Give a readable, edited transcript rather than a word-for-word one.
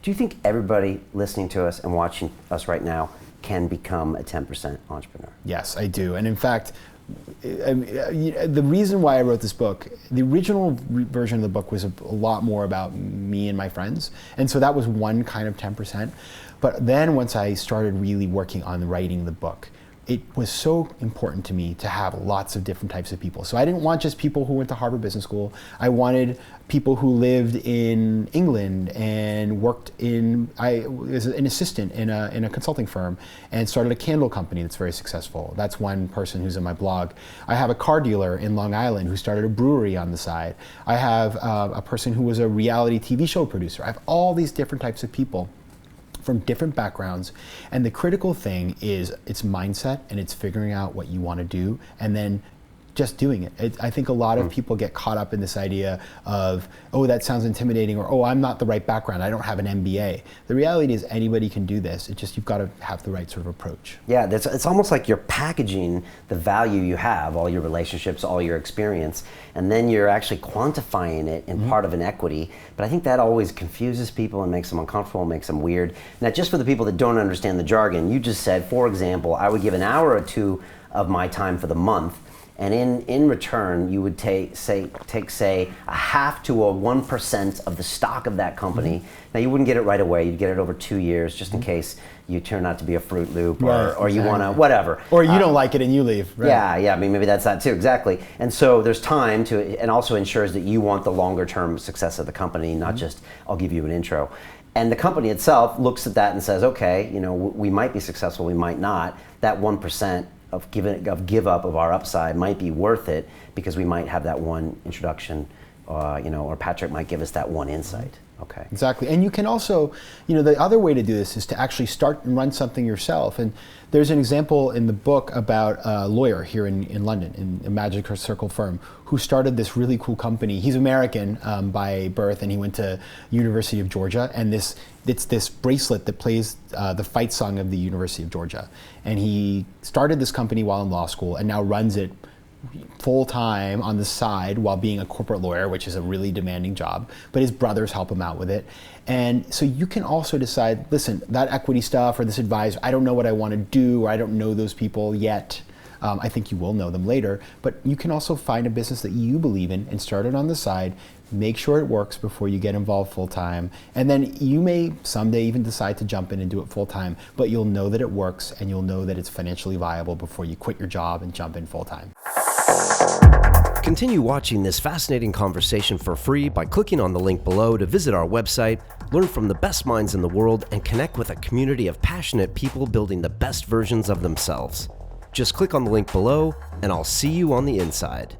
Do you think everybody listening to us and watching us right now can become a 10% entrepreneur? Yes, I do. And in fact, the reason why I wrote this book, the original version of the book was a lot more about me and my friends. And so that was one kind of 10%. But then once I started really working on writing the book, it was so important to me to have lots of different types of people. So I didn't want just people who went to Harvard Business School. I wanted people who lived in England and worked as an assistant in a consulting firm and started a candle company that's very successful. That's one person who's in my blog. I have a car dealer in Long Island who started a brewery on the side. I have a person who was a reality TV show producer. I have all these different types of people from different backgrounds, and the critical thing is it's mindset and it's figuring out what you want to do and then just doing it. I think a lot of people get caught up in this idea of, oh, that sounds intimidating, or, oh, I'm not the right background, I don't have an MBA. The reality is anybody can do this. It's just you've got to have the right sort of approach. Yeah, it's almost like you're packaging the value you have, all your relationships, all your experience, and then you're actually quantifying it in part of an equity. But I think that always confuses people and makes them uncomfortable, makes them weird. Now, just for the people that don't understand the jargon, you just said, for example, I would give an hour or two of my time for the month, and in return, you would take say a half to a 1% of the stock of that company. Now you wouldn't get it right away. You'd get it over 2 years, just in case you turn out to be a Fruit Loop, or you want to whatever. Or you don't like it and you leave. Right? Yeah. I mean, maybe that's that too. Exactly. And so there's time to, and also ensures that you want the longer term success of the company, not just I'll give you an intro. And the company itself looks at that and says, okay, we might be successful, we might not. That 1% of give up of our upside might be worth it because we might have that one introduction, or Patrick might give us that one insight. Okay. Exactly. And you can also, the other way to do this is to actually start and run something yourself. And there's an example in the book about a lawyer here in London, in a Magic Circle firm, who started this really cool company. He's American by birth, and he went to University of Georgia, and it's this bracelet that plays the fight song of the University of Georgia. And he started this company while in law school and now runs it full-time on the side while being a corporate lawyer, which is a really demanding job, but his brothers help him out with it. And so you can also decide, listen, that equity stuff or this advisor, I don't know what I want to do, or I don't know those people yet. I think you will know them later, but you can also find a business that you believe in and start it on the side, make sure it works before you get involved full-time, and then you may someday even decide to jump in and do it full-time, but you'll know that it works and you'll know that it's financially viable before you quit your job and jump in full-time. Continue watching this fascinating conversation for free by clicking on the link below to visit our website, learn from the best minds in the world, and connect with a community of passionate people building the best versions of themselves. Just click on the link below, and I'll see you on the inside.